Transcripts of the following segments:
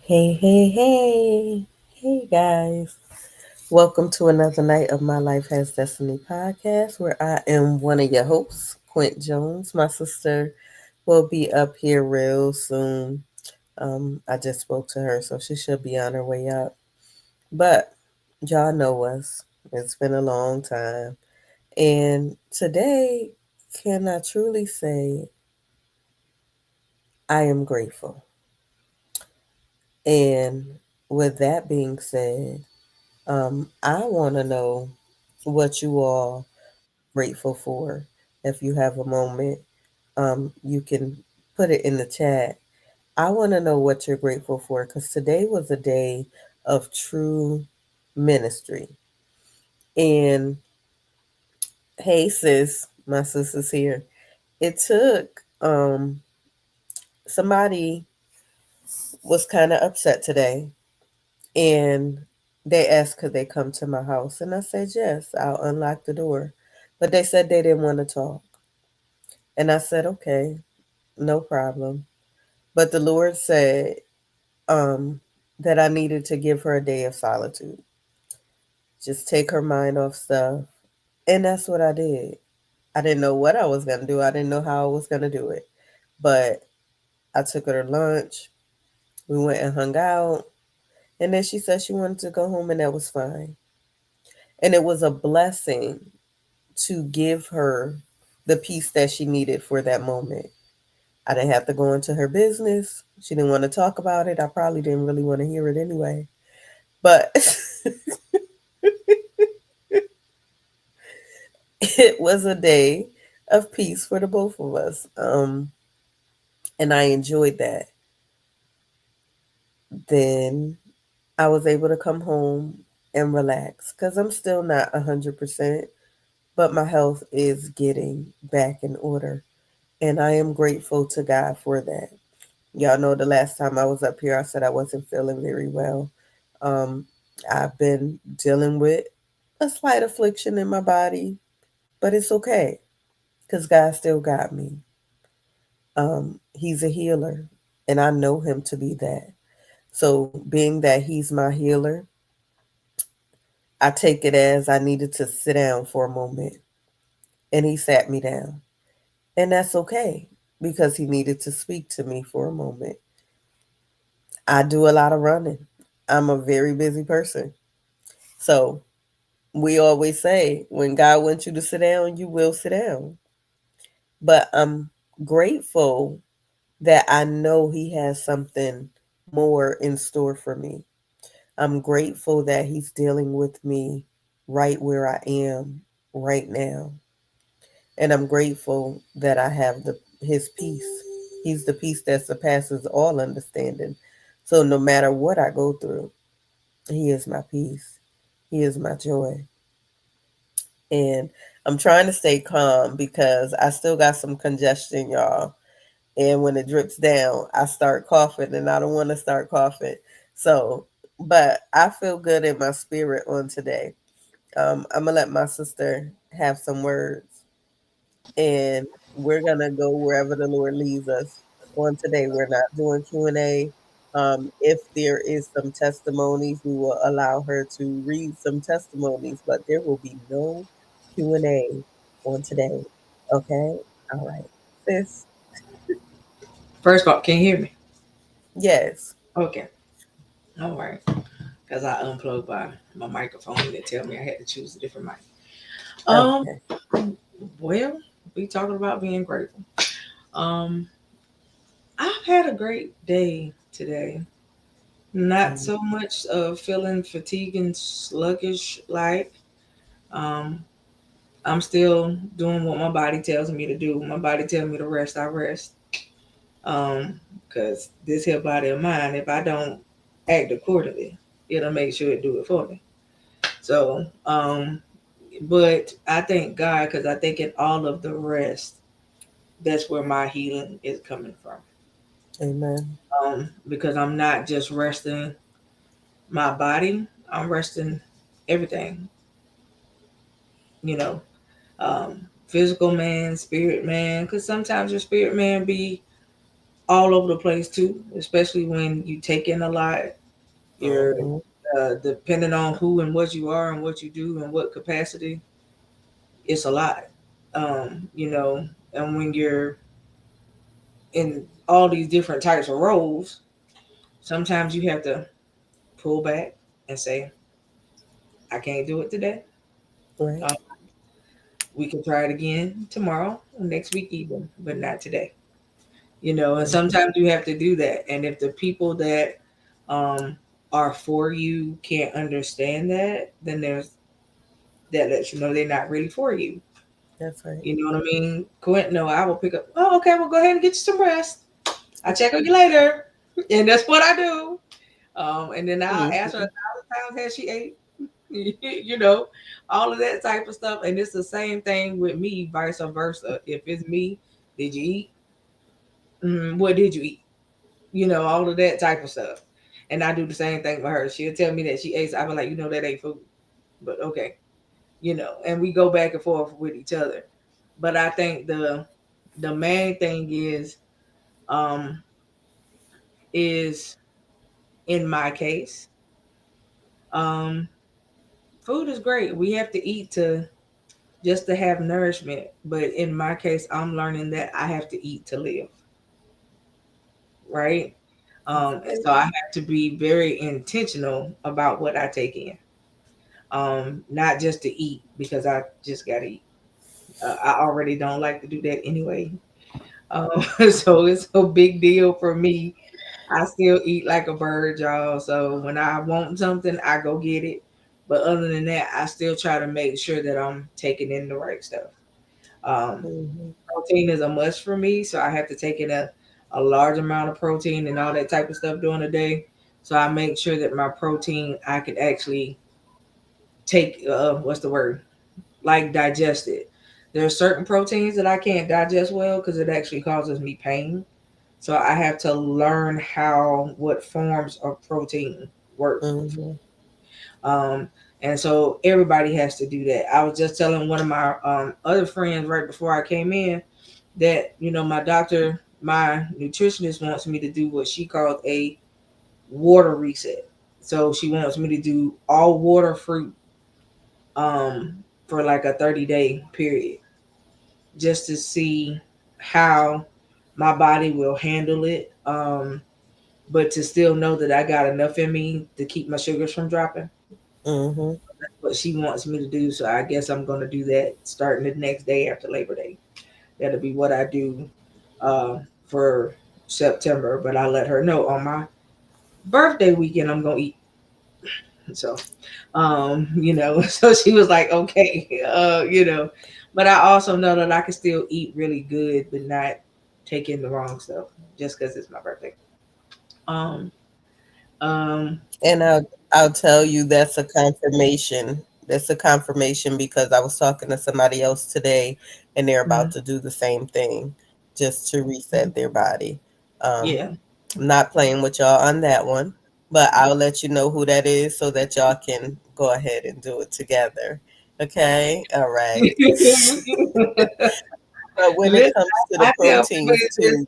Hey, hey, hey. Hey, guys. Welcome to another night of My Life Has Destiny podcast, where I am one of your hosts, Quint Jones. My sister will be up here real soon. I just spoke to her, so she should be on her way up. But y'all know us. It's been a long time. And today, can I truly say I am grateful? And with that being said, I want to know what you all grateful for. If you have a moment, you can put it in the chat. I want to know what you're grateful for because today was a day of true ministry. And hey, sis, my sister's here. It took somebody was kind of upset today, and they asked could they come to my house, and I said yes, I'll unlock the door. But they said they didn't want to talk. And I said, okay, no problem. But the Lord said um, that I needed to give her a day of solitude, just take her mind off stuff. And that's what I did. I didn't know what I was going to do, I didn't know how I was going to do it. But I took her to lunch. We went and hung out. And then she said she wanted to go home, and that was fine. And it was a blessing to give her the peace that she needed for that moment. I didn't have to go into her business. She didn't want to talk about it. I probably didn't really want to hear it anyway. But it was a day of peace for the both of us. And I enjoyed that. Then I was able to come home and relax because I'm still not 100%, but my health is getting back in order. And I am grateful to God for that. Y'all know the last time I was up here, I said I wasn't feeling very well. Um, I've been dealing with a slight affliction in my body, but it's okay because God still got me. He's a healer, and I know him to be that. So, being that he's my healer, I take it as I needed to sit down for a moment, and he sat me down. And that's okay because he needed to speak to me for a moment. I do a lot of running. I'm a very busy person. So we always say when God wants you to sit down, you will sit down. But I'm grateful that I know He has something more in store for me. I'm grateful that He's dealing with me right where I am right now. And I'm grateful that I have His peace. He's the peace that surpasses all understanding. So no matter what I go through, He is my peace. He is my joy. And I'm trying to stay calm because I still got some congestion, y'all. And when it drips down, I start coughing, and I don't want to start coughing. So, but I feel good in my spirit on today. I'm gonna let my sister have some words, and we're gonna go wherever the Lord leads us on today. We're not doing Q&A. If there is some testimonies, we will allow her to read some testimonies, but there will be no Q&A on today. Okay? All right. Sis? First of all, can you hear me? Yes. Okay. All right. Because I unplugged my microphone and it tell me I had to choose a different mic. Um, Okay. well, we talking about being grateful. Um, I've had a great day today. Not Um, so much of feeling fatigued and sluggish like. Um, I'm still doing what my body tells me to do. My body tells me to rest, I rest. Um, because this here body of mine, if I don't act accordingly, it'll make sure it do it for me. So, but I thank God because I think in all of the rest, that's where my healing is coming from. amen. Because I'm not just resting my body, I'm resting everything, you know, physical man, spirit man, because sometimes your spirit man be all over the place too, especially when you take in a lot. You're Mm-hmm. depending on who and what you are and what you do and what capacity, it's a lot. You know, and when you're in all these different types of roles, sometimes you have to pull back and say, I can't do it today. Right. Uh, we can try it again tomorrow or next week even, but not today. You know, and Mm-hmm. sometimes you have to do that. And if the people that um, are for you can't understand that, then there's that lets you know they're not really for you. That's right. You know what I mean? Quentin, no, I will pick up. Oh, okay, well, go ahead and get you some rest. I'll check on you later. And that's what I do. And then I'll ask her Mm-hmm. 1,000 times has she ate, you know, all of that type of stuff. And it's the same thing with me, vice versa. If it's me, did you eat? What did you eat? You know, all of that type of stuff. And I do the same thing with her. She'll tell me that she ate. So I'll be like, that ain't food. But okay, and we go back and forth with each other. But I think the main thing um is in my case, um food is great. We have to eat to just to have nourishment. But in my case, I'm learning that I have to eat to live, right? That's And right. so I have to be very intentional about what I take in. Not just to eat because I just gotta eat. I already don't like to do that anyway. So it's a big deal for me. I still eat like a bird, y'all. So when I want something, I go get it. But other than that, I still try to make sure that I'm taking in the right stuff. Um, Mm-hmm. Protein is a must for me, so I have to take in a large amount of protein and all that type of stuff during the day. So I make sure that my protein I could actually take what's the word, like digest it. There are certain proteins that I can't digest well because it actually causes me pain. So I have to learn how what forms of protein work. Mm-hmm. Um, and so everybody has to do that. I was just telling one of my other friends right before I came in that my doctor, my nutritionist wants me to do what she called a water reset. So she wants me to do all water fruit um, for like a 30-day period just to see how my body will handle it. But to still know that I got enough in me to keep my sugars from dropping. Mm-hmm. That's what she wants me to do. So I guess I'm going to do that starting the next day after Labor Day. That'll be what I do uh, for September. But I let her know on my birthday weekend I'm going to eat. So, so she was like, okay, but I also know that I can still eat really good, but not take in the wrong stuff just because it's my birthday. Um, um, And I'll tell you that's a confirmation. That's a confirmation because I was talking to somebody else today and they're about mm, to do the same thing just to reset their body. Um, yeah. I'm not playing with y'all on that one, but I'll let you know who that is so that y'all can go ahead and do it together. Okay? All right. But when it Listen, comes to the I tell people proteins too,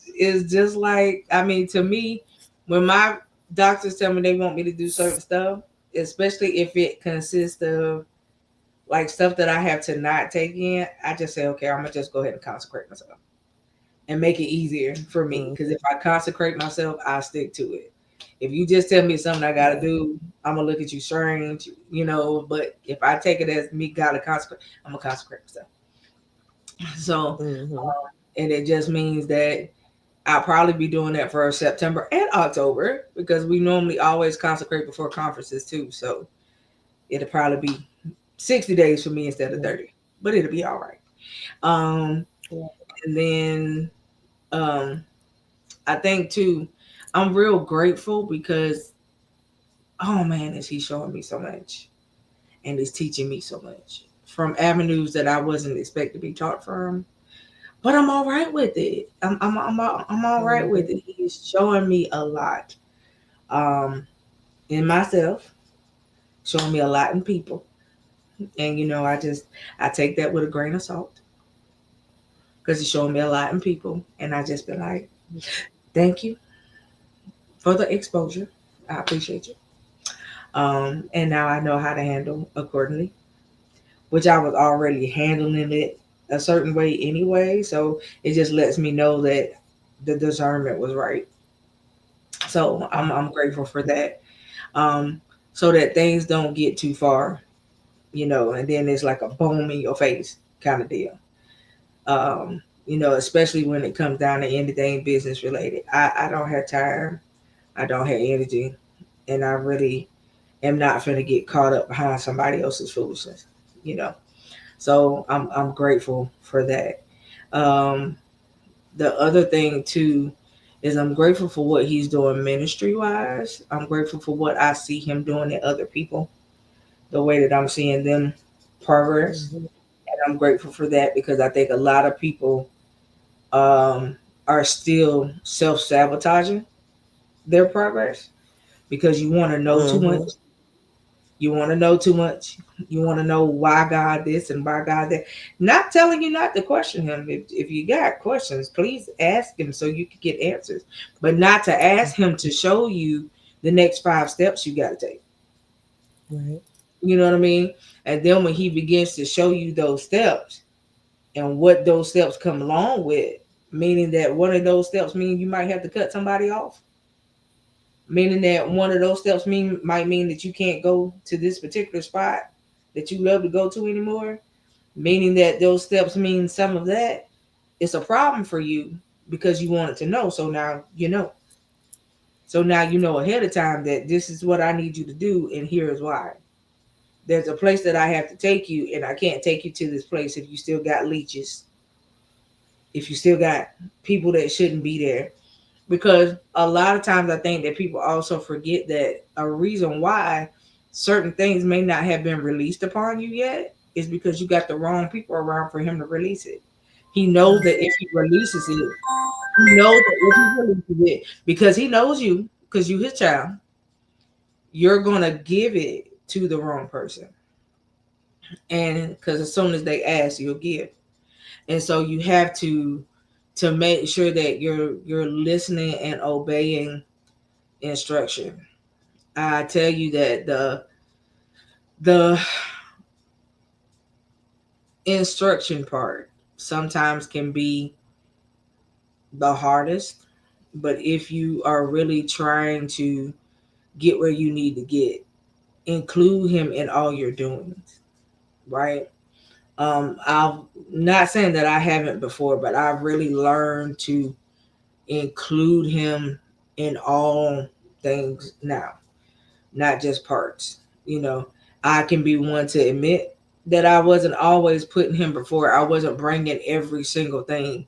it's just like, I mean, to me, when my doctors tell me they want me to do certain stuff, especially if it consists of like stuff that I have to not take in, I just say, okay, I'm gonna just go ahead and consecrate myself and make it easier for me. Because mm, if I consecrate myself, I stick to it. If you just tell me something I gotta yeah. do, I'm gonna look at you strange, But if I take it as me gotta consecrate, I'm gonna consecrate myself. So, Hmm. and it just means that I'll probably be doing that for September and October because we normally always consecrate before conferences too. So it'll probably be 60 days for me instead of Yeah. 30, but it'll be all right. Um, Yeah. and then um, I think too, I'm real grateful because, oh man, is he showing me so much and is teaching me so much from avenues that I wasn't expected to be taught from. But I'm all right with it. I'm all right with Hmm. it. He's showing me a lot um, in myself, showing me a lot in people, and I take that with a grain of salt because he's showing me a lot in people, and I just been like, Thank you for the exposure. I appreciate you. And now I know how to handle accordingly, which I was already handling it a certain way anyway. So it just lets me know that the discernment was right. So I'm grateful for that. Um, so that things don't get too far, and then it's like a boom in your face kind of deal. Especially when it comes down to anything business related. I don't have time. I don't have energy, and I really am not finna get caught up behind somebody else's foolishness. You know. So I'm grateful for that. Um, the other thing too is I'm grateful for what he's doing ministry wise. I'm grateful for what I see him doing in other people, the way that I'm seeing them progress. Mhm. And I'm grateful for that because I think a lot of people um, are still self sabotaging their progress because you want to know too much. Mhm. You want to know too much. You want to know why God this and why God that. Not telling you not to question Him. If you got questions, please ask Him so you can get answers. But not to ask Him to show you the next 5 steps you got to take. Right. You know what I mean? And then when He begins to show you those steps and what those steps come along with, meaning that one of those steps mean you might have to cut somebody off, meaning that one of those steps might mean that you can't go to this particular spot that you love to go to anymore, meaning that those steps mean some of that. It's a problem for you because you wanted to know. So now you know. So now you know ahead of time that this is what I need you to do, and here is why. There's a place that I have to take you, and I can't take you to this place if you still got leeches, if you still got people that shouldn't be there. Because a lot of times I think that people also forget that a reason why certain things may not have been released upon you yet is because you got the wrong people around for him to release it. He knows that if he releases it, he knows that if he releases it, because he knows you, because you his child, you're gonna give it to the wrong person. And because as soon as they ask, you'll give. And so you have to make sure that you're listening and obeying instruction. I tell you that the instruction part sometimes can be the hardest, but if you are really trying to get where you need to get, include him in all your doings, right? I'm not saying that I haven't before, but I've really learned to include him in all things now, not just parts. You know, I can be one to admit that I wasn't always putting him before. I wasn't bringing every single thing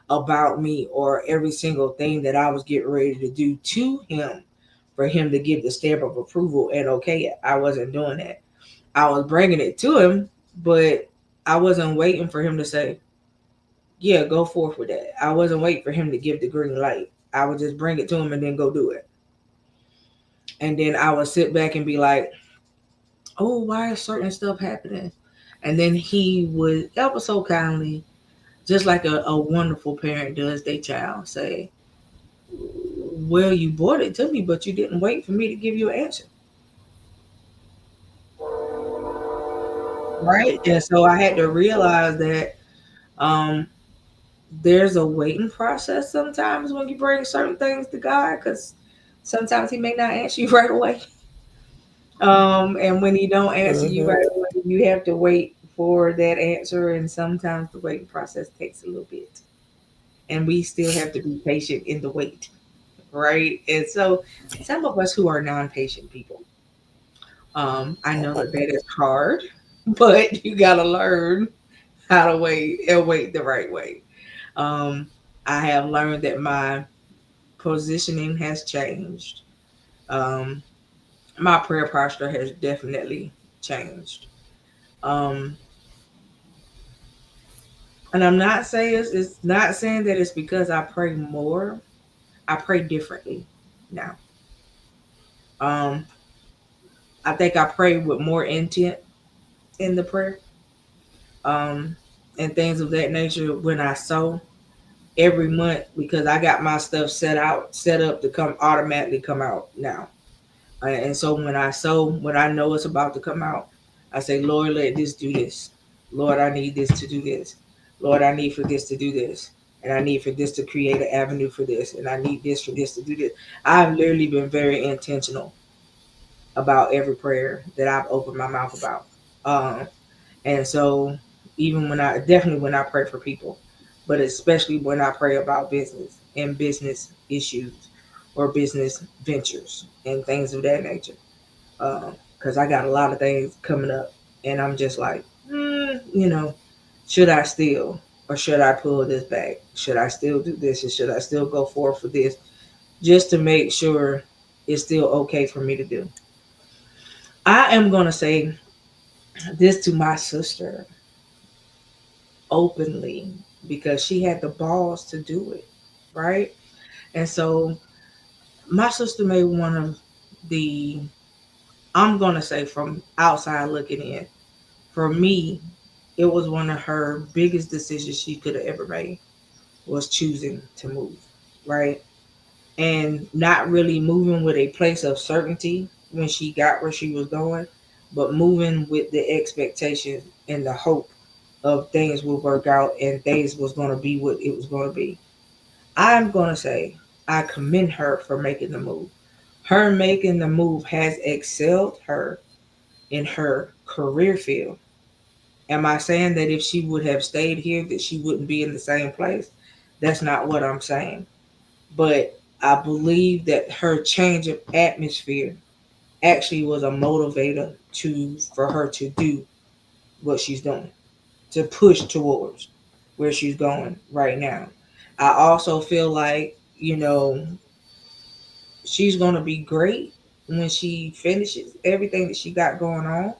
about me or every single thing that I was getting ready to do to him for him to give the stamp of approval and okay it. I wasn't doing that. I was bringing it to him, but I wasn't waiting for him to say, yeah, go forth with that. I wasn't waiting for him to give the green light. I would just bring it to him and then go do it. And then I would sit back and be like, oh, why is certain stuff happening? And then he would ever so kindly, just like a wonderful parent does their child, say, well, you brought it to me, but you didn't wait for me to give you an answer. Right. And so I had to realize that um, there's a waiting process sometimes when you bring certain things to God because sometimes He may not answer you right away. And when He don't answer you Mhm. right away, you have to wait for that answer. And sometimes the waiting process takes a little bit. And we still have to be patient in the wait. Right. And so some of us who are non patient people, I know that that is hard, but you got to learn how to wait and wait the right way. Um, I have learned that my positioning has changed. Um, my prayer posture has definitely changed. Um, and I'm not saying it's not saying that it's because I pray more. I pray differently now. Um, I think I pray with more intent in the prayer, um, and things of that nature when I sow. every month because I got my stuff set up to come automatically come out now. And so when I know it's about to come out, I say, Lord, let this do this. Lord, I need this to do this. Lord, I need for this to do this. And I need for this to create an avenue for this. And I need this for this to do this. I've literally been very intentional about every prayer that I've opened my mouth about. Um, and so even definitely when I pray for people, but especially when I pray about business and business issues or business ventures and things of that nature. Because I got a lot of things coming up, and I'm just like, you know, should I still or should I pull this back? Should I still do this or should I still go forward for this just to make sure it's still okay for me to do? I am going to say this to my sister openly because she had the balls to do it, right? And so my sister made one of the, I'm going to say from outside looking in, for me, it was one of her biggest decisions she could have ever made was choosing to move, right? And not really moving with a place of certainty when she got where she was going, but moving with the expectation and the hope of things will work out and things was going to be what it was going to be. I'm going to say I commend her for making the move. Her making the move has excelled her in her career field. Am I saying that if she would have stayed here that she wouldn't be in the same place? That's not what I'm saying. But I believe that her change of atmosphere actually was a motivator to for her to do what she's doing, to push towards where she's going right now. I also feel like, she's going to be great when she finishes everything that she got going on.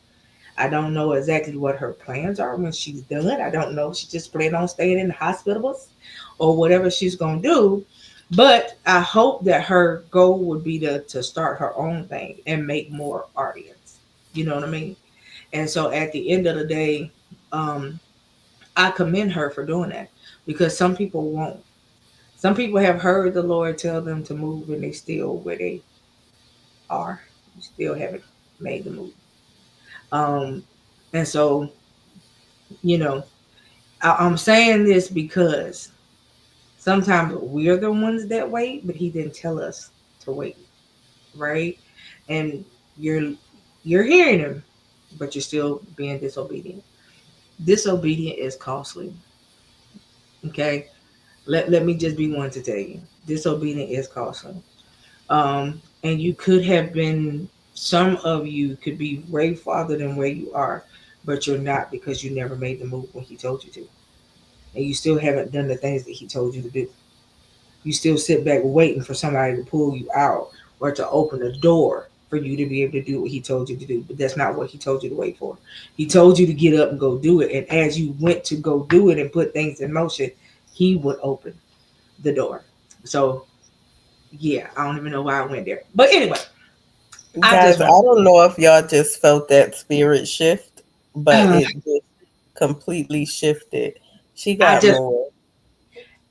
I don't know exactly what her plans are when she's done. I don't know if she just planned on staying in the hospitals or whatever she's gonna do. But I hope that her goal would be to start her own thing and make more audience. You know what I mean? And so at the end of the day, um, I commend her for doing that because some people won't. Some people have heard the Lord tell them to move and they still where they are, still haven't made the move. Um, and so, you know, I'm saying this because sometimes we're the ones that wait, but he didn't tell us to wait, right? And you're you're hearing him, but you're still being disobedient. Disobedient is costly. Okay, let me just be one to tell you, disobedient is costly. And you could have been. Some of you could be way farther than where you are, but you're not because you never made the move when he told you to, and you still haven't done the things that he told you to do. You still sit back waiting for somebody to pull you out or to open a door for you to be able to do what he told you to do. But that's not what he told you to wait for. He told you to get up and go do it. And as you went to go do it and put things in motion, he would open the door. So yeah, I don't even know why I went there. But anyway, I Guys, just I want don't know if y'all just felt that spirit shift, but to it just completely shifted. She I got just more.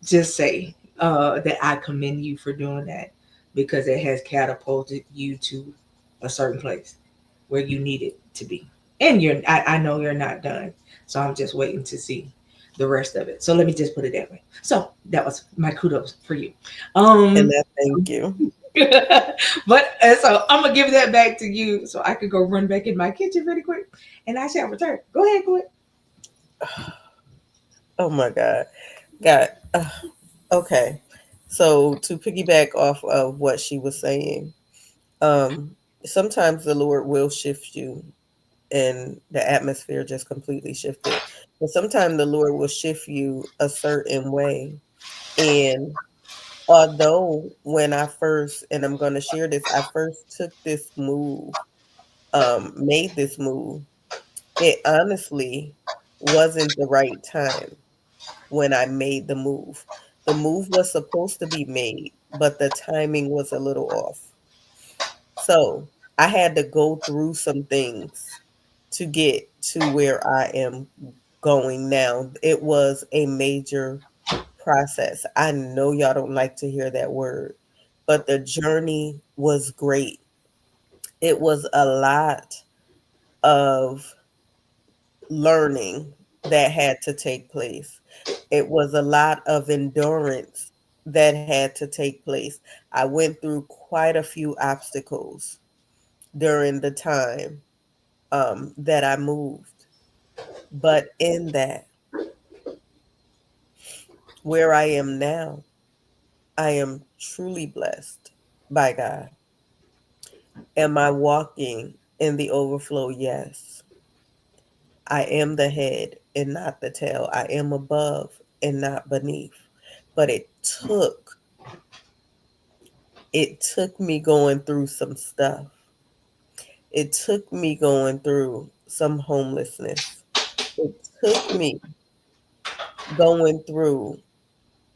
say that I commend you for doing that because it has catapulted you to a certain place where you need it to be. And I know you're not done. So I'm just waiting to see the rest of it. So let me just put it that way. So that was my kudos for you. And Um that thank you. but so I'm gonna give that back to you so I could go run back in my kitchen really quick and I shall return. Go ahead, go ahead. Oh my God. God. Okay. So to piggyback off of what she was saying, sometimes the Lord will shift you and the atmosphere just completely shifted. But sometimes the Lord will shift you a certain way. And although when I first, and I'm going to share this, I first took this move, made this move, it honestly wasn't the right time when I made the move. The move was supposed to be made, but the timing was a little off. So I had to go through some things to get to where I am going now. It was a major process. I know y'all don't like to hear that word, but the journey was great. It was a lot of learning that had to take place. It was a lot of endurance that had to take place. I went through quite a few obstacles during the time that I moved. But in that, where I am now, I am truly blessed by God. Am I walking in the overflow? Yes. I am the head and not the tail. I am above and not beneath. But it took me going through some stuff. It took me going through some homelessness. It took me going through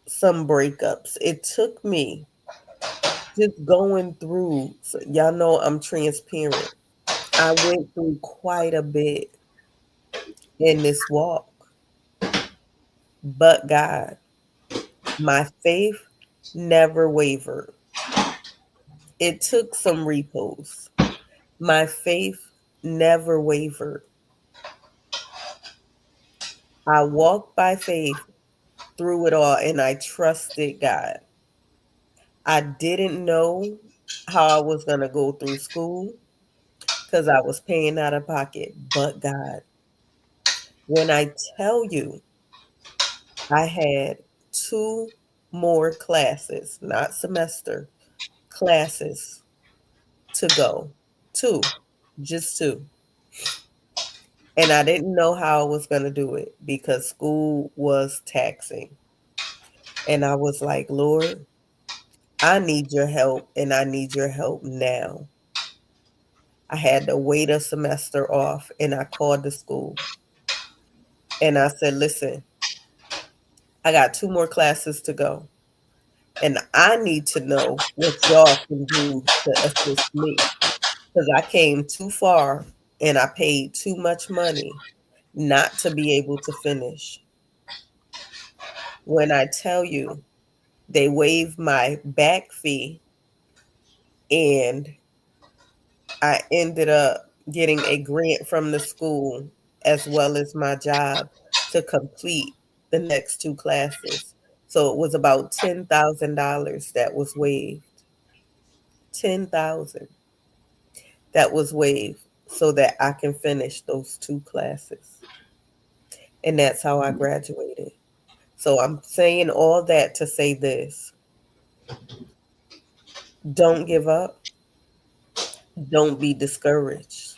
some breakups. It took me just going through, so y'all know I'm transparent. I went through quite a bit in this walk, but God, my faith never wavered. It took some repos. My faith never wavered. I walked by faith through it all and I trusted God. I didn't know how I was going to go through school because I was paying out of pocket, but God, when I tell you I had two more classes, not semester, classes to go. Two, just two. And I didn't know how I was going to do it because school was taxing. And I was like, Lord, I need your help and I need your help now. I had to wait a semester off and I called the school and I said, listen, I got two more classes to go and I need to know what y'all can do to assist me because I came too far and I paid too much money not to be able to finish. When I tell you, they waived my back fee and I ended up getting a grant from the school as well as my job to complete the next two classes. So it was about $10,000 that was waived. 10,000 that was waived so that I can finish those two classes. And that's how I graduated. So I'm saying all that to say this. Don't give up. Don't be discouraged.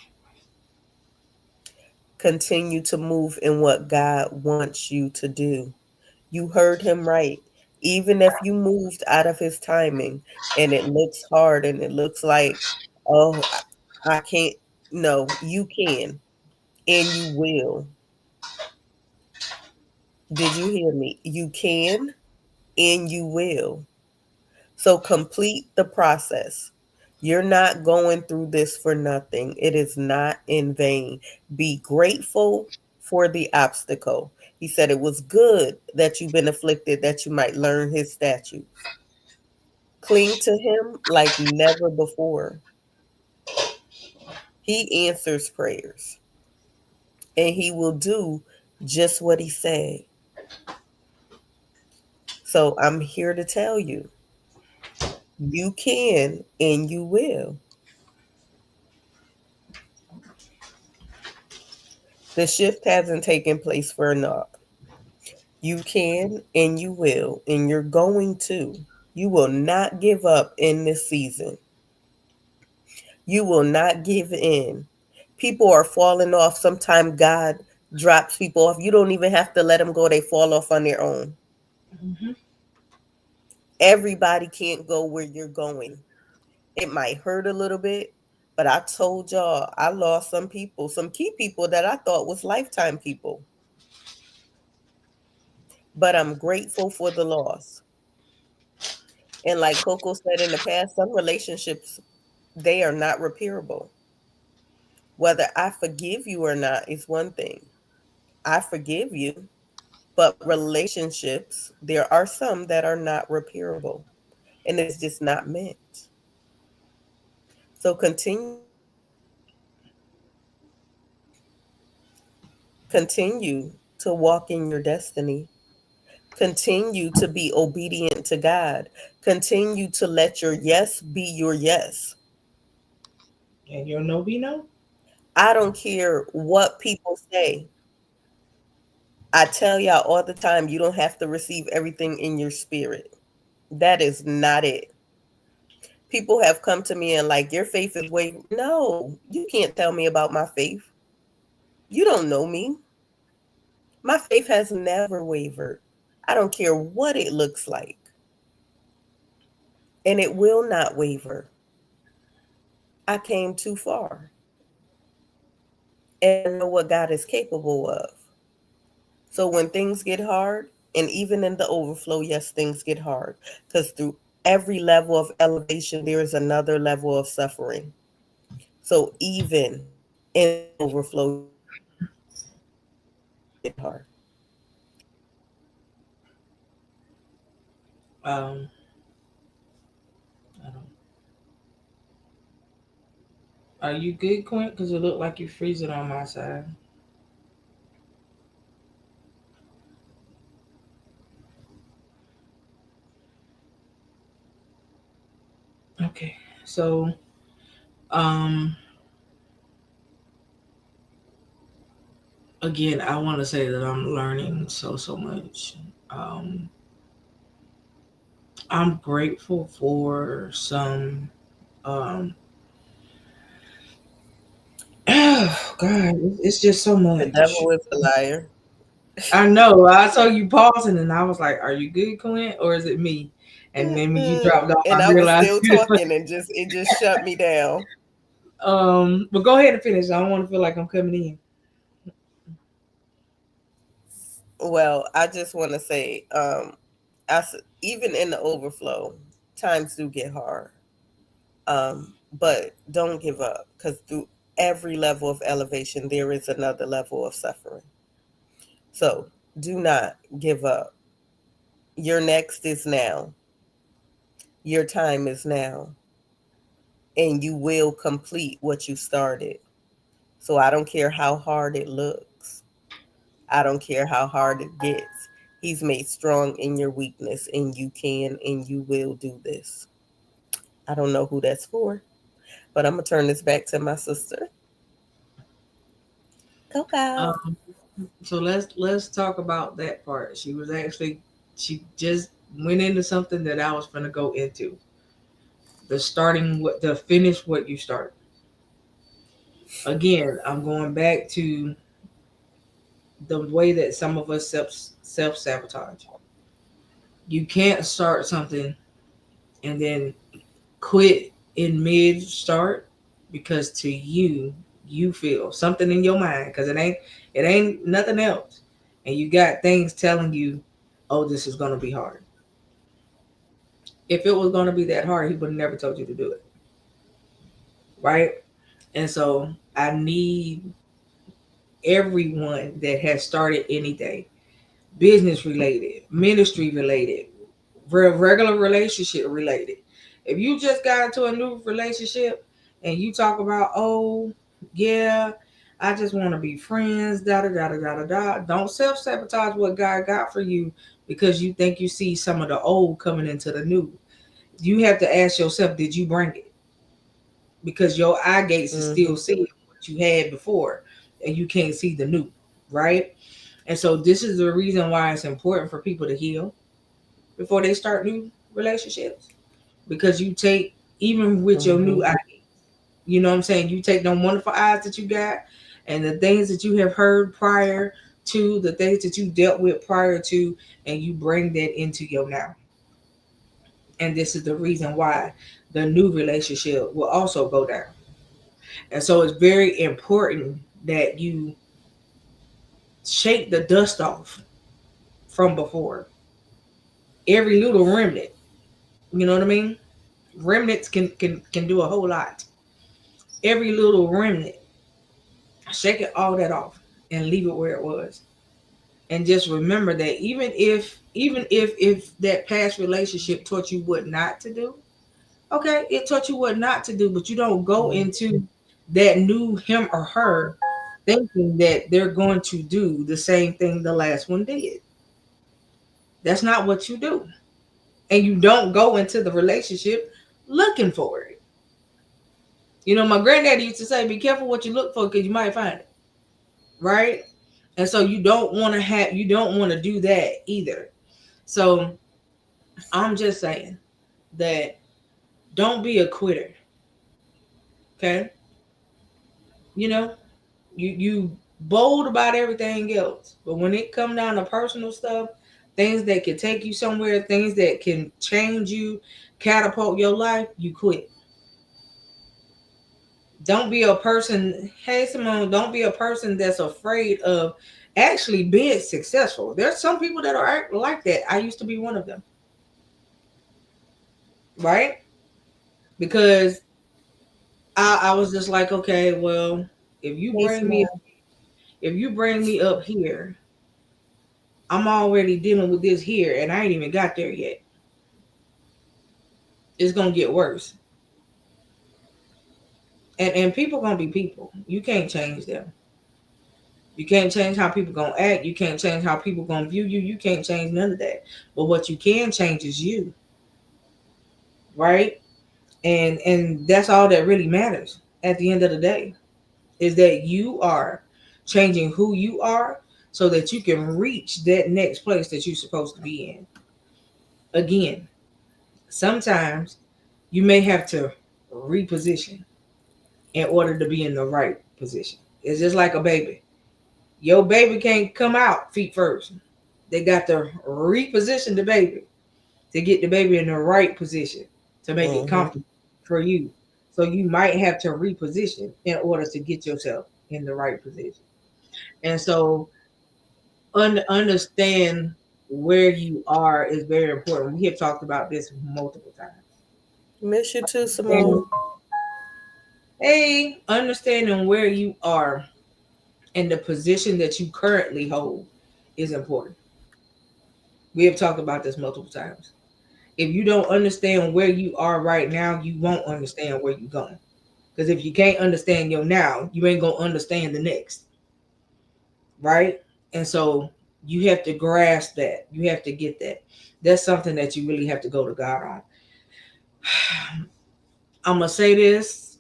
Continue to move in what God wants you to do. You heard him right. Even if you moved out of his timing and it looks hard and it looks like, oh, I can't, no, you can and you will. Did you hear me? You can and you will. So complete the process. You're not going through this for nothing. It is not in vain. Be grateful for the obstacle. He said it was good that you've been afflicted that you might learn his statutes. Cling to him like never before. He answers prayers and he will do just what he said. So I'm here to tell you, you can and you will. The shift hasn't taken place for naught. You can and you will, and you're going to. You will not give up in this season. You will not give in. People are falling off. Sometimes God drops people off. You don't even have to let them go, they fall off on their own. Hmm. Everybody can't go where you're going. It might hurt a little bit, but I told y'all I lost some people, some key people that I thought was lifetime people. But I'm grateful for the loss. And like Coco said in the past, some relationships, they are not repairable. Whether I forgive you or not is one thing. I forgive you. But relationships, there are some that are not repairable, and it's just not meant. So continue to walk in your destiny. Continue to be obedient to God. Continue to let your yes be your yes. And your no be no. I don't care what people say. I tell y'all all the time, you don't have to receive everything in your spirit. That is not it. People have come to me and like, your faith is way. No, you can't tell me about my faith. You don't know me. My faith has never wavered. I don't care what it looks like. And it will not waver. I came too far. And I know what God is capable of. So when things get hard, and even in the overflow, yes, things get hard. Because through every level of elevation, there is another level of suffering. So even in the overflow, get hard. Um, I don't. Are you good, Quint? Because it looked like you're freezing on my side. Okay. So, um, again, I want to say that I'm learning so much. Um, I'm grateful for some. Um, oh God, it's just so The much. devil is a liar. I know. I saw you pausing, and I was like, "Are you good, Clint, or is it me?" And then when you dropped off, And I I was realized. still talking and just it just shut me down. But go ahead and finish. I don't want to feel like I'm coming in. Well, I just want to say, even in the overflow, times do get hard. But don't give up because through every level of elevation, there is another level of suffering. So do not give up. Your next is now. Your time is now. And you will complete what you started. So I don't care how hard it looks. I don't care how hard it gets. He's made strong in your weakness, and you can and you will do this. I don't know who that's for, but I'm going to turn this back to my sister. Coco. Um, so let's talk about that part. She just went into something that I was gonna go into. The finish what you start. Again, I'm going back to the way that some of us self sabotage. You can't start something and then quit in mid start because to you feel something in your mind because it ain't nothing else, and you got things telling you, oh, this is gonna be hard. If it was gonna be that hard, he would have never told you to do it, right? And so I need everyone that has started anything, business related, ministry related, regular relationship related. If you just got into a new relationship and you talk about, oh, yeah, I just want to be friends, da da da da da da da. Don't self sabotage what God got for you because you think you see some of the old coming into the new. You have to ask yourself, did you bring it? Because your eye gates is Mm-hmm. still seeing what you had before and you can't see the new, right? And so this is the reason why it's important for people to heal before they start new relationships, because you take, even with your Mm-hmm. new eye, you know what I'm saying, you take them wonderful eyes that you got and the things that you have heard prior to, the things that you dealt with prior to, and you bring that into your now. And this is the reason why the new relationship will also go down. And so it's very important that you shake the dust off from before. Every little remnant, you know what I mean? Remnants can do a whole lot. Every little remnant, shake it all that off and leave it where it was. And just remember that even if that past relationship taught you what not to do, okay, it taught you what not to do, but you don't go into that new him or her thinking that they're going to do the same thing the last one did. That's not what you do. And you don't go into the relationship looking for it. You know, my granddaddy used to say, be careful what you look for because you might find it. Right? And so you don't want to do that either. So I'm just saying that don't be a quitter. Okay? You know, you bold about everything else, but when it come down to personal stuff, things that can take you somewhere, things that can change you, catapult your life, you quit. Don't be a person, hey Simone, don't be a person that's afraid of actually being successful. There's some people that are like that. I used to be one of them, right? Because I was just like, okay, well, if you Hey, bring me Simone. if you bring me up here, I'm already dealing with this here and I ain't even got there yet. It's gonna get worse. And people gonna be people. You can't change them. You can't change how people gonna act. You can't change how people gonna view you. You can't change none of that. But what you can change is you, right? And that's all that really matters at the end of the day is that you are changing who you are so that you can reach that next place that you're supposed to be in. Again, sometimes you may have to reposition in order to be in the right position. It's just like a baby. Your baby can't come out feet first. They got to reposition the baby to get the baby in the right position to make it Mm-hmm. comfortable for you. So you might have to reposition in order to get yourself in the right position. And so understand where you are is very important. We have talked about this multiple times. Miss you too, And Simone. hey, understanding where you are and the position that you currently hold is important. We have talked about this multiple times. If you don't understand where you are right now, you won't understand where you're going. Because if you can't understand your now, you ain't gonna understand the next, right? And so you have to grasp that. You have to get that. That's something that you really have to go to God on. I'm gonna say this,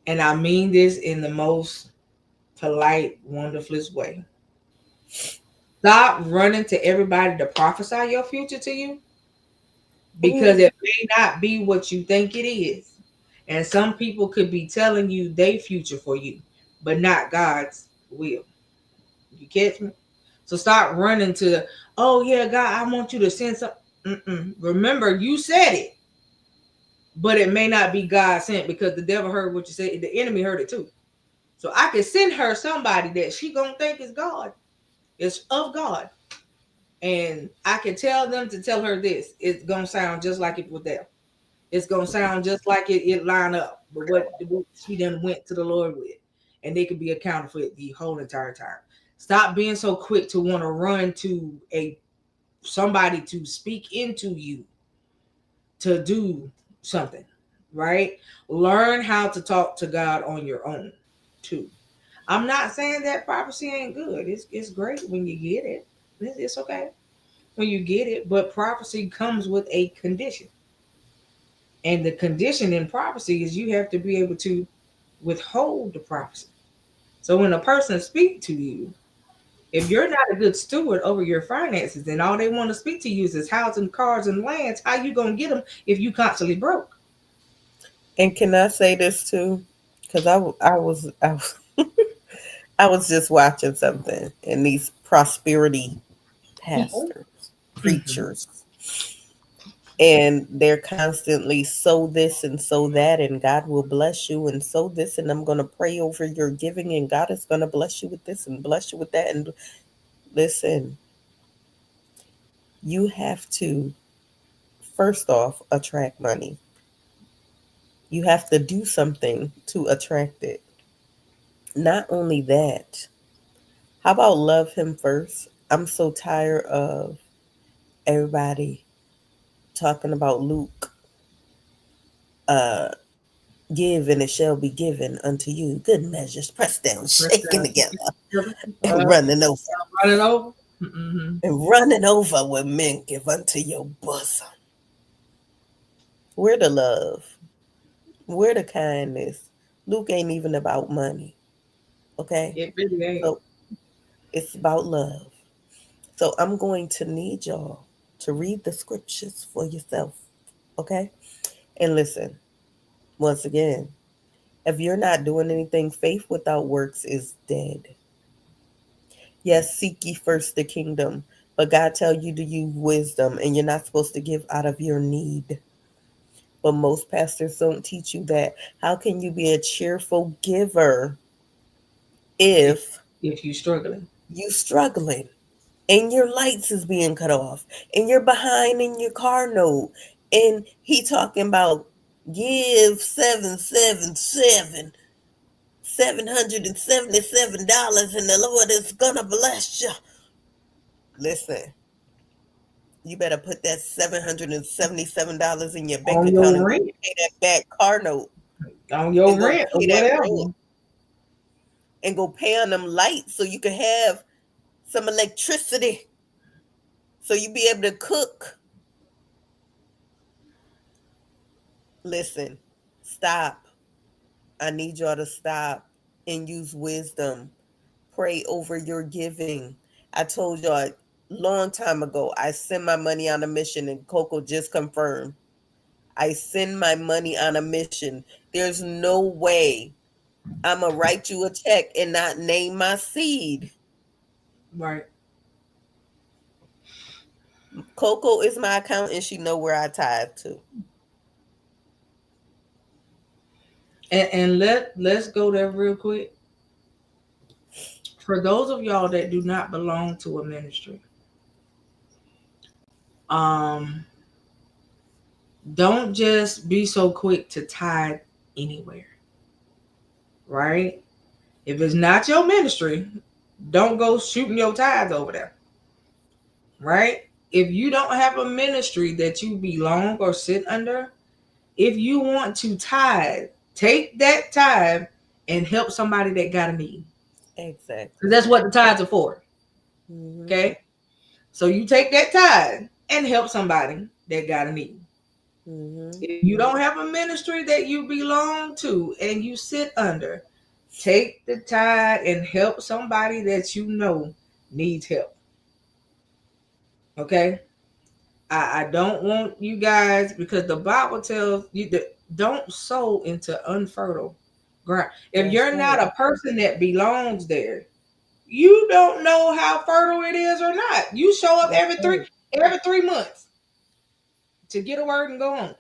and I mean this in the most polite, wonderfulest way. Stop running to everybody to prophesy your future to you because Mm. it may not be what you think it is. And some people could be telling you their future for you, but not God's will. You catch me? So stop running to, oh yeah, God, I want you to send some. Remember, you said it, but it may not be God sent because the devil heard what you said. The enemy heard it too. So I could send her somebody that she gonna think is God. It's of God. And I can tell them to tell her this. It's gonna sound just like it with them. It's gonna sound just like it line up with what she done went to the Lord with, and they could be accounted for it the whole entire time. Stop being so quick to want to run to a somebody to speak into you to do something, right? Learn how to talk to God on your own too. I'm not saying that prophecy ain't good. It's great when you get it. It's okay when you get it, but prophecy comes with a condition. And the condition in prophecy is you have to be able to withhold the prophecy. So when a person speaks to you, if you're not a good steward over your finances and all they want to speak to you is housing, cars, and lands, how you gonna get them if you constantly broke? And can I say this too? Because I was just watching something, and these prosperity People. pastors, Mm-hmm. preachers, and they're constantly sow this and sow that, and God will bless you, and sow this, and I'm going to pray over your giving, and God is going to bless you with this and bless you with that. And listen, you have to first off attract money. You have to do something to attract it. Not only that, how about love him first? I'm so tired of everybody talking about Luke, uh, give and it shall be given unto you. Good measures, pressed down, Press shaking down, together, and uh, running over. running over. Mm-hmm. And running over what men give unto your bosom. Where the love? Where the kindness? Luke ain't even about money, okay? It really ain't. So it's about love. So I'm going to need y'all to read the scriptures for yourself, okay? And listen, once again, if you're not doing anything, faith without works is dead. Yes, seek ye first the kingdom, but God tell you to use wisdom, and you're not supposed to give out of your need. But most pastors don't teach you that. How can you be a cheerful giver If if if you struggling, you struggling and your lights is being cut off and you're behind in your car note and he talking about give 777 $777 and the Lord is gonna bless you. Listen, you better put that $777 in your bank on account your and go rent, pay that back car note on your and go rent or pay that whatever. rent and go pay on them lights so you can have some electricity so you be able to cook. Listen, stop. I need y'all to stop and use wisdom. Pray over your giving. I told y'all long time ago, I send my money on a mission, and Coco just confirmed. I send my money on a mission. There's no way I'm going to write you a check and not name my seed. Right. Coco is my account and she know where I tithe to. And let's go there real quick. For those of y'all that do not belong to a ministry, um, don't just be so quick to tithe anywhere, right? If it's not your ministry, don't go shooting your tithes over there, right? If you don't have a ministry that you belong or sit under, if you want to tithe, take that tithe and help somebody that got a need. Because Exactly. that's what the tithes are for. Hmm. Okay? So you take that tithe and help somebody that got a need. Hmm. If you don't have a ministry that you belong to and you sit under, take the tithe and help somebody that you know needs help. Okay? I don't want you guys, because the Bible tells you that don't sow into unfertile ground. If That's you're not right. a person that belongs there, you don't know how fertile it is or not. You show up That's right. every 3 months to get a word and go home.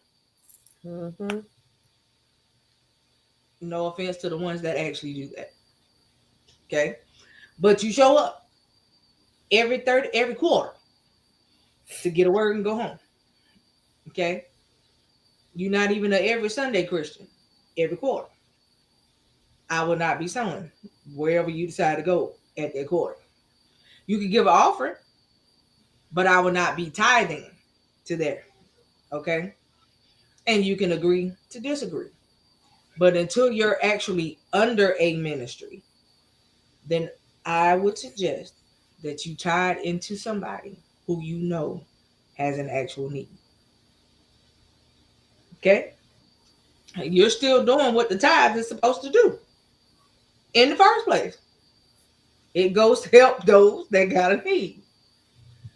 Hmm. No offense to the ones that actually do that. Okay. But you show up every quarter to get a word and go home. Okay. You're not even a every Sunday Christian. Every quarter. I will not be sowing wherever you decide to go at that quarter. You can give an offering, but I will not be tithing to there. Okay. And you can agree to disagree. But until you're actually under a ministry, then I would suggest that you tithe into somebody who you know has an actual need. Okay? You're still doing what the tithe is supposed to do in the first place. It goes to help those that got a need.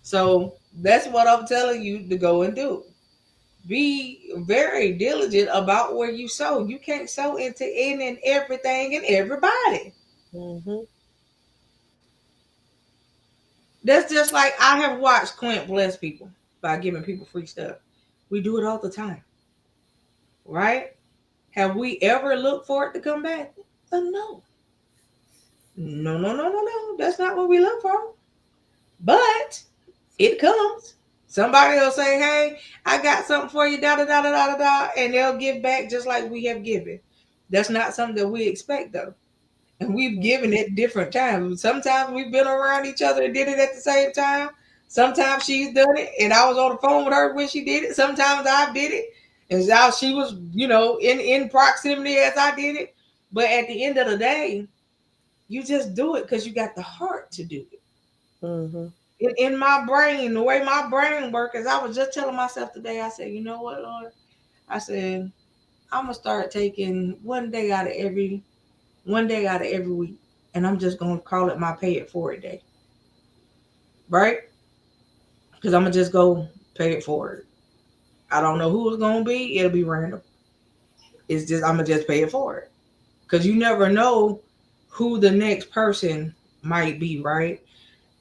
So that's what I'm telling you to go and do. Be very diligent about where you sow. You can't sow into any and everything and everybody. Hmm. That's just like I have watched Quint bless people by giving people free stuff. We do it all the time, right? Have we ever looked for it to come back? No. No, no, no, no, no. That's not what we look for. But it comes. Somebody will say, hey, I got something for you, da da da da da da, and they'll give back just like we have given. That's not something that we expect though. And we've given it different times. Sometimes we've been around each other and did it at the same time. Sometimes she's done it and I was on the phone with her when she did it. Sometimes I did it and now she was, in proximity as I did it. But at the end of the day, you just do it because you got the heart to do it. Mm-hmm. In my brain, the way my brain works, is I was just telling myself today, I said, you know what, Lord? I said, I'm gonna start taking one day out of every week, and I'm just gonna call it my pay it forward day, right? Because I'm gonna just go pay it forward. I don't know who it's gonna be. It'll be random. It's just I'm gonna just pay it forward because you never know who the next person might be, right?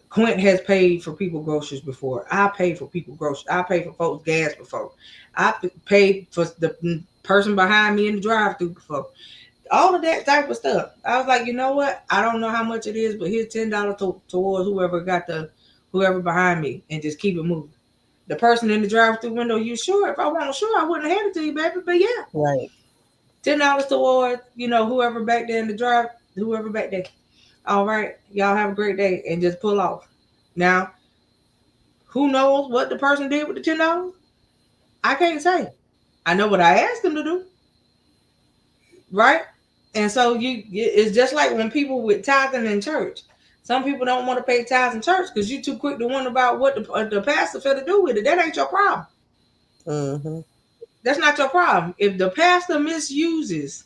Quint has paid for people groceries before. I paid for people groceries. I paid for folks gas before. Paid for the person behind me in the drive-through before. All of that type of stuff. I was like, you know what? I don't know how much it is, but here's $10 towards whoever behind me, and just keep it moving. The person in the drive-through window, you sure? If I wasn't sure, I wouldn't have handed it to you, baby. But yeah, Right. $10 towards whoever back there in the drive, whoever back there. All right, y'all have a great day, and just pull off. Now, who knows what the person did with the $10? I can't say. I know what I asked them to do, right? And so it's just like when people with tithing in church. Some people don't want to pay tithes in church because you're too quick to wonder about what the pastor finna do with it. That ain't your problem. Mm-hmm. That's not your problem. If the pastor misuses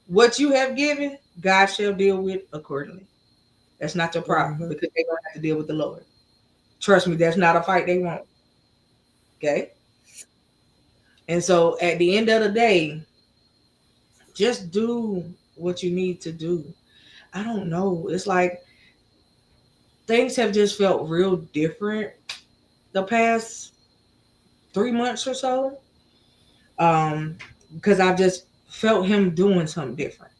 what you have given, God shall deal with accordingly. That's not your problem Mm-hmm. because they're gonna have to deal with the Lord. Trust me, that's not a fight they want. Okay. And so at the end of the day, just do what you need to do. I don't know. It's like things have just felt real different the past 3 months or so. Um, because I've just felt him doing something different.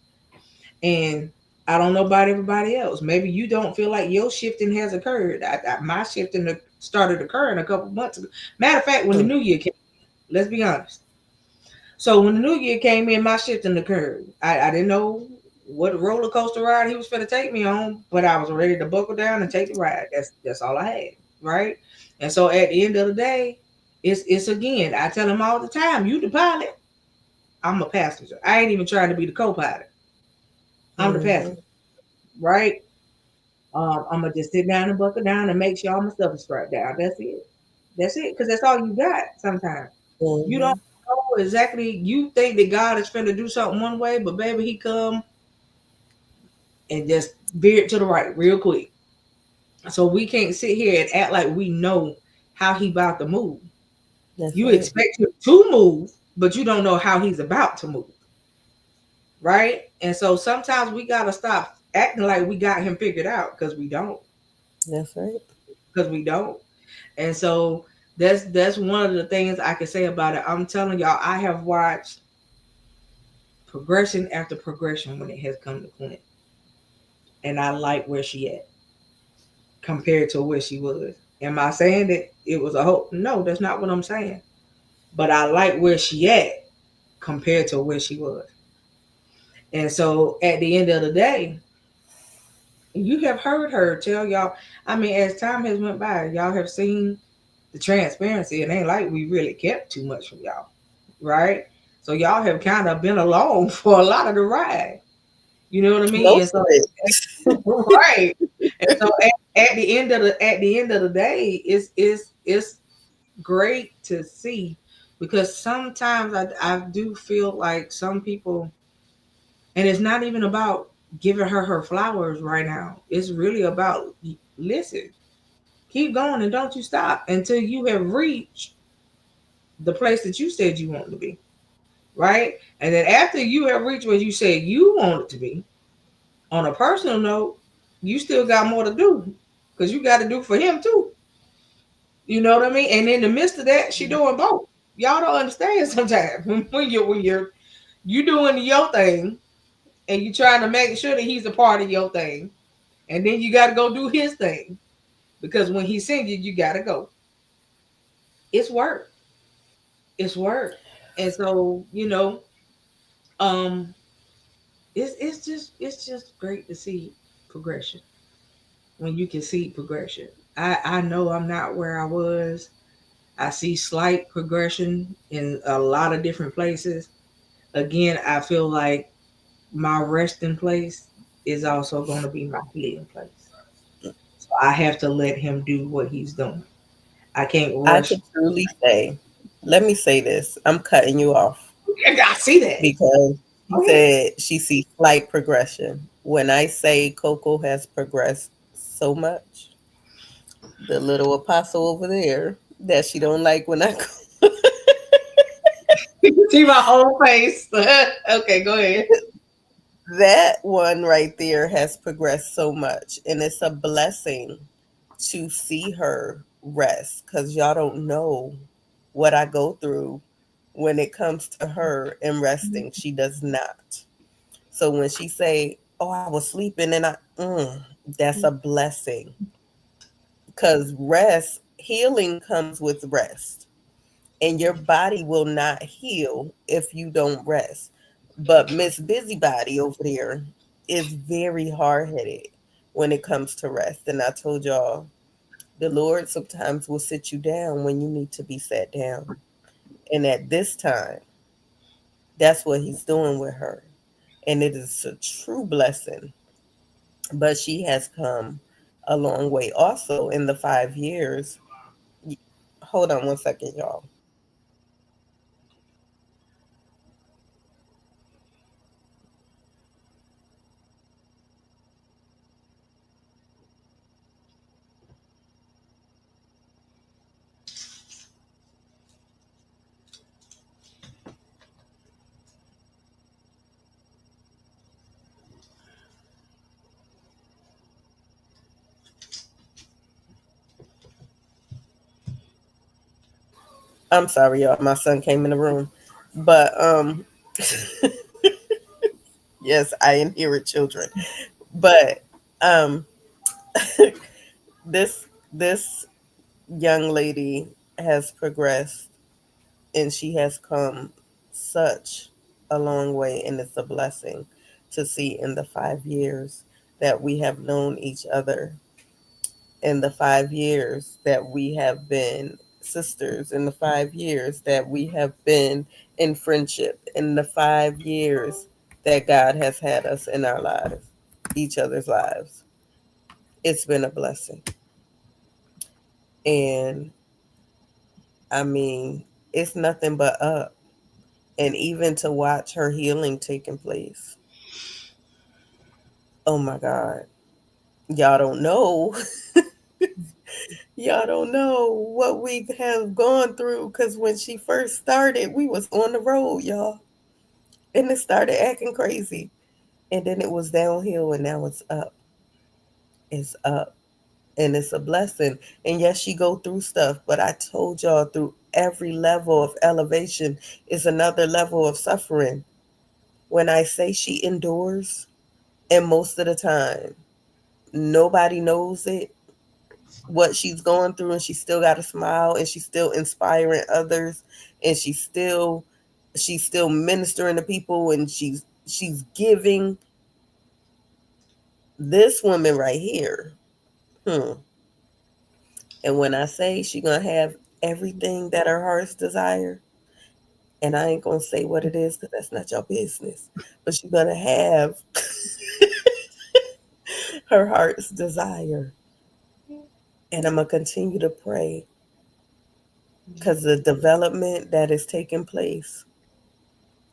And I don't know about everybody else. Maybe you don't feel like your shifting has occurred. My shifting started occurring a couple months ago. Matter of fact, when the new year came, let's be honest. So when the new year came in, my shifting occurred. I didn't know what roller coaster ride he was going to take me on, but I was ready to buckle down and take the ride. That's all I had, right? And so at the end of the day, it's again. I tell him all the time, you the pilot, I'm a passenger. I ain't even trying to be the co-pilot. I'm the Mm-hmm. passenger, right? I'm gonna just sit down and buckle down and make sure all my stuff is strapped down. That's it. That's it. Because that's all you got. Sometimes you don't Mm-hmm. know exactly. You think that God is finna do something one way, but baby, He come and just veer it to the right real quick. So we can't sit here and act like we know how He about to move. That's You right. expect Him to move, but you don't know how He's about to move, right? And so sometimes we gotta stop acting like we got Him figured out because we don't. That's right. Because we don't. And so that's one of the things I can say about it. I'm telling y'all, I have watched progression after progression when it has come to Clint, and I like where she at compared to where she was. Am I saying that it was a hope? No, that's not what I'm saying. But I like where she at compared to where she was. And so at the end of the day, you have heard her tell y'all. I mean, as time has went by, y'all have seen the transparency. It ain't like we really kept too much from y'all, right? So y'all have kind of been along for a lot of the ride. You know what I mean? And Most so, of it. right. And so at the end of the day, it's great to see because sometimes I do feel like some people, and it's not even about giving her flowers right now. It's really about listen, keep going and don't you stop until you have reached the place that you said you wanted to be, right? And then after you have reached where you said you wanted to be, on a personal note, you still got more to do because you got to do for him too. You know what I mean? And in the midst of that, she doing both. Y'all don't understand sometimes when you doing your thing and you trying to make sure that he's a part of your thing, and then you got to go do his thing because when he sends you, you got to go. It's work. It's work. And so um, it's just great to see progression when you can see progression. I know I'm not where I was. I see slight progression in a lot of different places. Again, I feel like my resting place is also going to be my healing place. So I have to let him do what he's doing. I can't I rush. can truly say, let me say this. I'm cutting you off I see that. because she Go ahead. said she sees slight progression. When I say Coco has progressed so much, the little apostle over there that she don't like when I go, You can see my whole face. Okay, go ahead. that one right there has progressed so much, and it's a blessing to see her rest because y'all don't know what I go through when it comes to her and resting. She does not. So when she say, "Oh, I was sleeping," and that's a blessing because rest, healing comes with rest, and your body will not heal if you don't rest. But Miss Busybody over there is very hard headed when it comes to rest, and I told y'all the Lord sometimes will sit you down when you need to be sat down. And at this time, that's what he's doing with her. And it is a true blessing. But she has come a long way. Also, in the 5 years, hold on one second, y'all. I'm sorry, y'all. My son came in the room. But yes, I inherit children. But um this this young lady has progressed and she has come such a long way, and it's a blessing to see in the 5 years that we have known each other, in the 5 years that we have been sisters, in the 5 years that we have been in friendship, in the 5 years that God has had us in our lives, each other's lives. It's been a blessing. And I mean, it's nothing but up. And even to watch her healing taking place. Oh my God. Y'all don't know. Y'all don't know what we have gone through because when she first started, we was on the road, y'all. And it started acting crazy. And then it was downhill and now it's up. It's up. And it's a blessing. And yes, she go through stuff, but I told y'all through every level of elevation is another level of suffering. When I say she endures, and most of the time nobody knows it, what she's going through, and she still got a smile, and she's still inspiring others, and she's still ministering to people, and she's giving. This woman right here, hmm. And when I say she gonna have everything that her heart's desire, and I ain't gonna say what it is because that's not your business, but she's gonna have her heart's desire, and I'm gonna continue to pray because the development that is taking place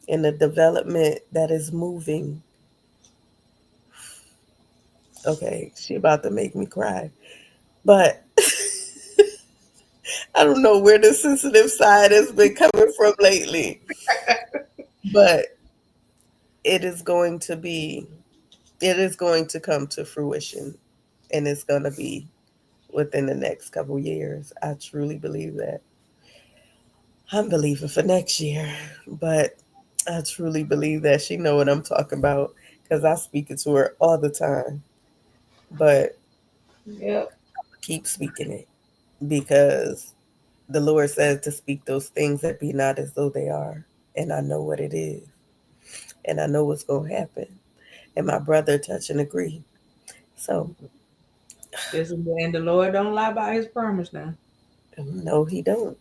and the development that is moving. Okay, she about to make me cry. But I don't know where the sensitive side has been coming from lately. But it is going to be, it is going to come to fruition, and it's going to be within the next couple years. I truly believe that. I'm believing for next year, but I truly believe that she know what I'm talking about because I speak it to her all the time. But Yep. keep speaking it because the Lord says to speak those things that be not as though they are. And I know what it is. And I know what's going to happen. and my brother touch and agree. So And the Lord don't lie about his promise now. no, he don't.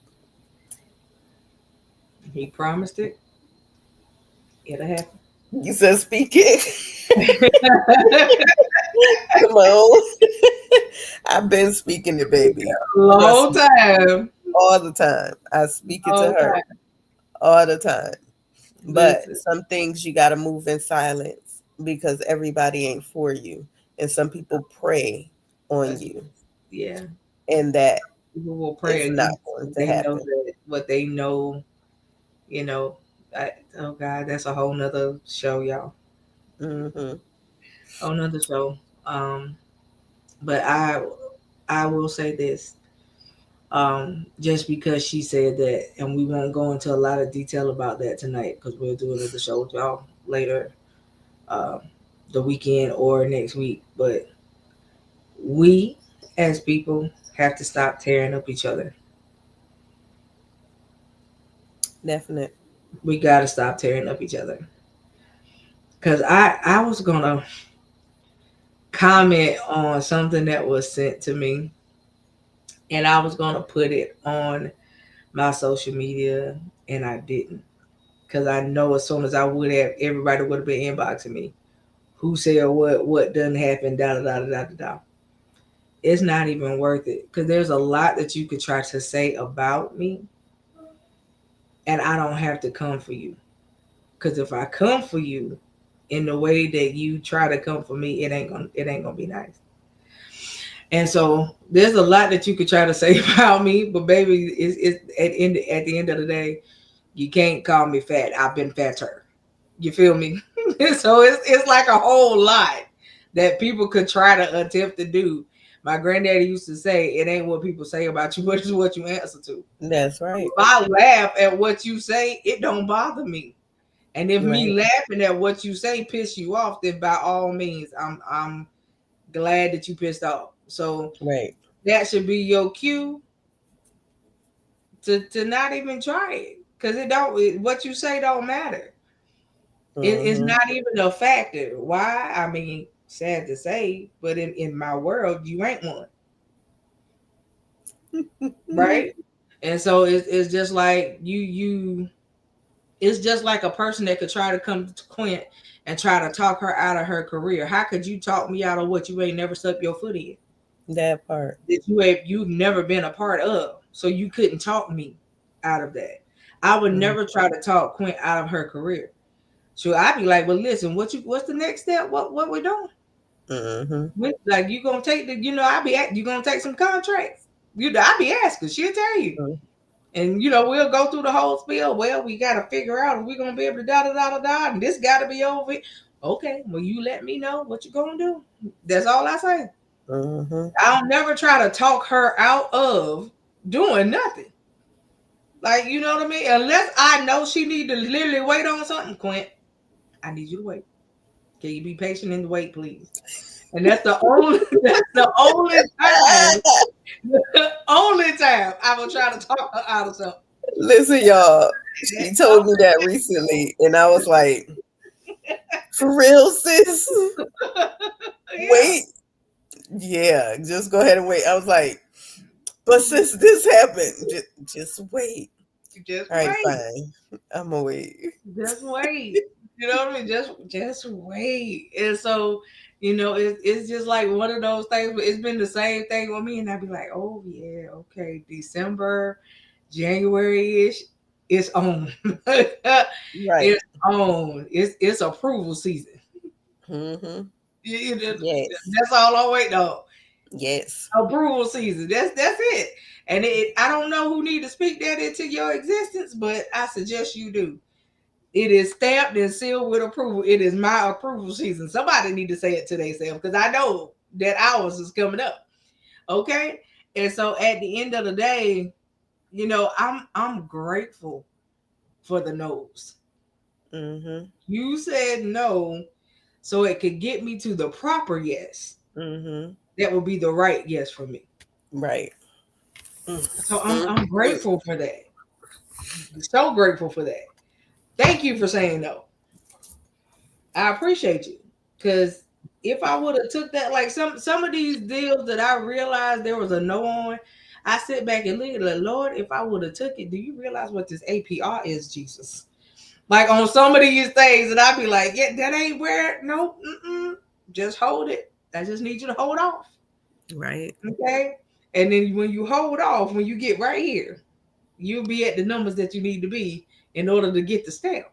He promised it, it'll happen. You said speak it. Come on. I've been speaking it, baby. Trust Long me, time. all the time. I speak it to Long her time. all the time. But Listen. some things you got to move in silence because everybody ain't for you. And some people prey on That's, you. yeah. And that People will is pray not against going what to they know happen. that what they know, you know. Oh God, that's a whole nother show, y'all. Hmm. Whole nother show. Um, but I will say this. Just because she said that, and we won't go into a lot of detail about that tonight because we'll do another show with y'all later, um, the weekend or next week. But we, as people, have to stop tearing up each other. Definite. We got to stop tearing up each other. Because I was going to comment on something that was sent to me, and I was going to put it on my social media, and I didn't. Because I know as soon as I would have, everybody would have been inboxing me. Who said what doesn't happen, da da da da da da. It's not even worth it. Because there's a lot that you could try to say about me, and I don't have to come for you. Because if I come for you in the way that you try to come for me, it ain't gonna be nice. And so there's a lot that you could try to say about me, but baby, it's at the end of the day, you can't call me fat. I've been fatter. You feel me? So it's like a whole lot that people could try to attempt to do. My granddaddy used to say, "It ain't what people say about you, but it's what you answer to." That's If right. I laugh at what you say, it don't bother me. And if me Right. laughing at what you say piss you off, then by all means, I'm glad that you pissed off. So Right. that should be your cue to not even try it, because what you say don't matter. It's Hmm. not even a factor. Why? I mean, sad to say, but in my world, you ain't one, right? And so it's just like it's just like a person that could try to come to Quint and try to talk her out of her career. How could you talk me out of what you ain't never stepped your foot in? That part. That you've never been a part of. So you couldn't talk me out of that. I would Mm-hmm. never try to talk Quint out of her career. So I'd be like, well, listen, what's the next step? What we're doing? Mm-hmm. Like you gonna take you gonna take some contracts. I be asking, she'll tell you. And we'll go through the whole spiel. Well, we gotta figure out if we're gonna be able to da da da da da, and this gotta be over. Okay, well you let me know what you're gonna do. That's all I say. Mm-hmm. I'll never try to talk her out of doing nothing. Like, you know what I mean? Unless I know she need to literally wait on something, Quint. I need you to wait. Can you be patient in the wait, please? And that's the only that's the only time, the only time I will try to talk her out of something. Listen, y'all. That's She the told me that recently, and I was like, "For real, sis? yeah. Wait, yeah, just go ahead and wait." I was like, "But since this happened, just wait." Just All right, wait. fine. I'm gonna wait. Just wait. You know what I mean? Just wait. And so, it's just like one of those things, but it's been the same thing with me. And I'd be like, oh yeah, okay, December, January-ish, it's on. Right. It's on. It's approval season. Mm-hmm. Yes. That's all I'm waiting on. Yes. Approval season. That's it. And I don't know who need to speak that into your existence, but I suggest you do. It is stamped and sealed with approval. It is my approval season. Somebody need to say it to themselves because I know that ours is coming up. Okay. And so at the end of the day, I'm grateful for the no's. Mm-hmm. You said no so it could get me to the proper yes. Mm-hmm. That would be the right yes for me. Right. So I'm Mm-hmm. grateful for that. So grateful for that. Thank you for saying no. I appreciate you. Because if I would have took that, like some of these deals that I realized there was a no on, I sit back and look at it, Lord, if I would have took it, do you realize what this APR is, Jesus? Like on some of these things, and I'd be like, yeah, that ain't where, no, just hold it. I just need you to hold off. Right. Okay. And then when you hold off, when you get right here, you'll be at the numbers that you need to be in order to get the stamp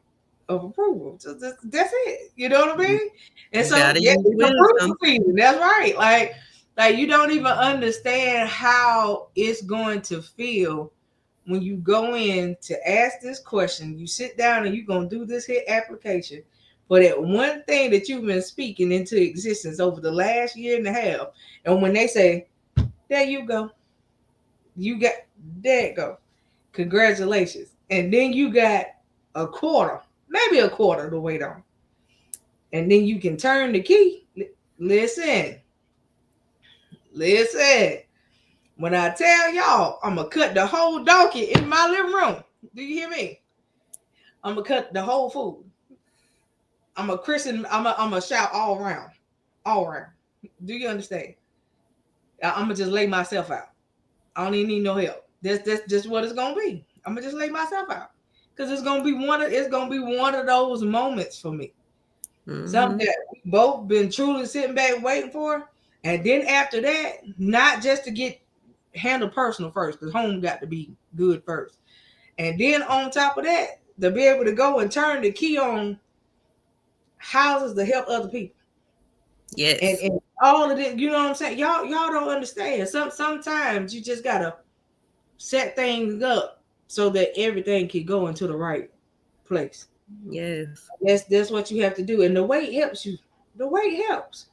of approval. So that's it. You know what I You, mean? And you so gotta yeah, use it's approval wisdom. season. That's right. Like you don't even understand how it's going to feel when you go in to ask this question. You sit down and you're gonna do this here application for that one thing that you've been speaking into existence over the last year and a half. And when they say, there you go, you got, there it go, congratulations. And then you got a quarter, maybe a quarter to wait on. And then you can turn the key. Listen, listen. When I tell y'all, I'm going to cut the whole donkey in my living room. Do you hear me? I'm going to cut the whole food. I'm a christen. I'm a shout all around. All around. Do you understand? I'm going to just lay myself out. I don't even need no help. That's just what it's going to be. I'm going to just lay myself out. Because it's gonna be one of those moments for me. Something Mm-hmm. that we both been truly sitting back waiting for. And then after that, not just to get handled personal first, because home got to be good first. And then on top of that, to be able to go and turn the key on houses to help other people. And Yes. and all of it, you know what I'm saying? Y'all don't understand. Sometimes you just gotta set things up so that everything can go into the right place. Yes. That's what you have to do, and the weight helps you. The weight helps.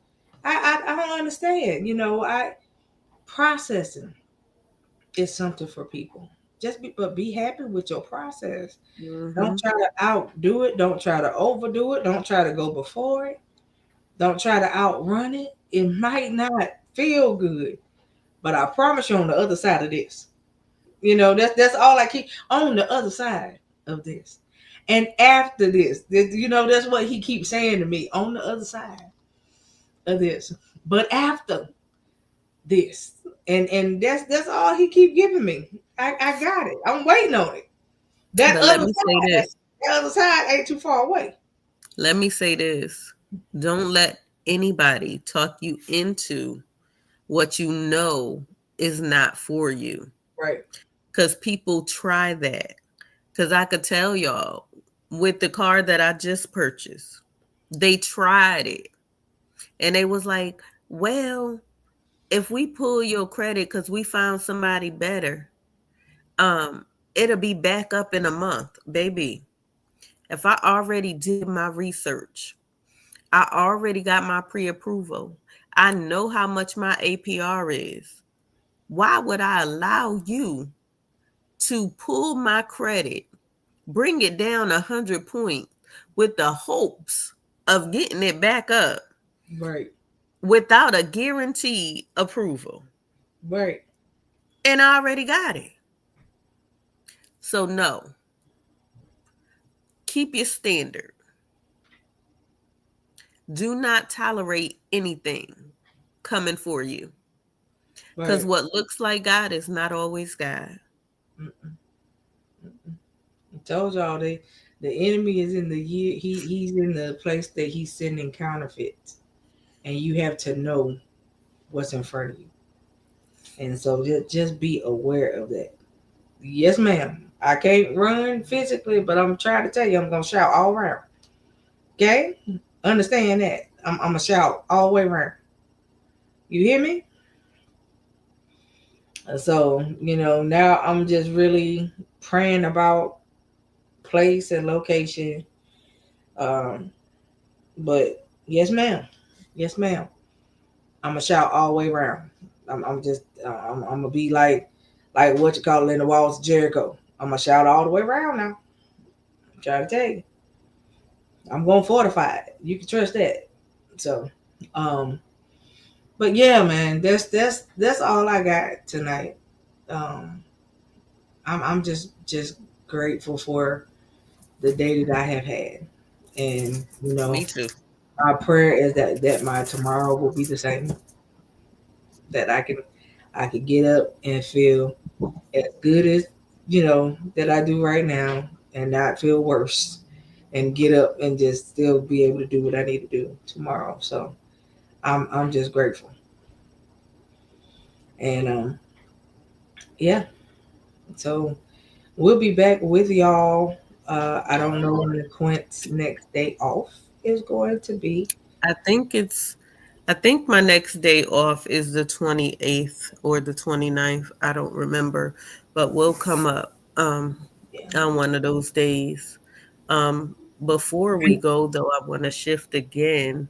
I don't understand. I processing is something for people. But be happy with your process. Don't Mm-hmm. try to outdo it. Don't try to overdo it. Don't try to go before it. Don't try to outrun it. It might not feel good, but I promise you, on the other side of this, that's all I keep on the other side of this. And after this, that's what he keeps saying to me, on the other side of this. But after this. And that's all he keep giving me. I got it. I'm waiting on it. That But let other me say side, this. that other side ain't too far away. Let me say this. Don't let anybody talk you into what you know is not for you. Right. Because people try that. Because I could tell y'all with the car that I just purchased, they tried it. And they was like, well, if we pull your credit because we found somebody better, um, it'll be back up in a month. Baby, if I already did my research, I already got my pre-approval. I know how much my APR is. Why would I allow you to pull my credit, bring it down 100 points with the hopes of getting it back up Right. without a guaranteed approval? Right. And I already got it. So no, keep your standard. Do not tolerate anything coming for you. Because Right. what looks like God is not always God. Mm-mm. I told y'all the enemy is in the year he's in the place that he's sending counterfeits. And you have to know what's in front of you. And so just be aware of that. Yes, ma'am. I can't run physically, but I'm trying to tell you, I'm gonna shout all around. Okay? Understand that. I'm gonna shout all the way around. You hear me? So, now I'm just really praying about place and location. Um, but yes, ma'am. Yes, ma'am. I'm gonna shout all the way around. I'm just I'm gonna be like what you call it in the walls of Jericho. I'm gonna shout all the way around now. I'm trying to tell you. I'm gonna fortify it. You can trust that. So, um, but yeah, man, that's all I got tonight. Um, I'm just grateful for the day that I have had, and Me too. my prayer is that my tomorrow will be the same. That I could get up and feel as good as that I do right now, and not feel worse, and get up and just still be able to do what I need to do tomorrow. So I'm just grateful, and yeah. So we'll be back with y'all. I don't know when Quint's next day off is going to be. I think it's I think my next day off is the 28th or the 29th. I don't remember, but we'll come up Yeah. on one of those days. Before we go though, I want to shift again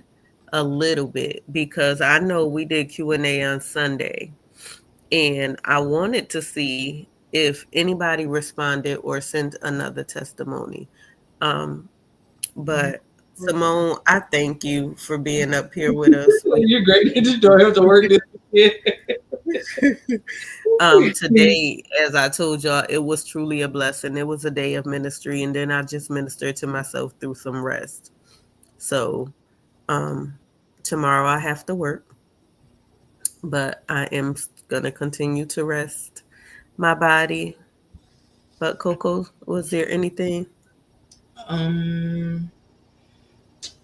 a little bit because I know we did Q&A on Sunday and I wanted to see if anybody responded or sent another testimony. Um, but Simone, I thank you for being up here with us. You're great. You just don't have to work this. Today, as I told y'all, it was truly a blessing. It was a day of ministry, and then I just ministered to myself through some rest. So, um, tomorrow I have to work, but I am gonna continue to rest my body. But Coco, was there anything? Um,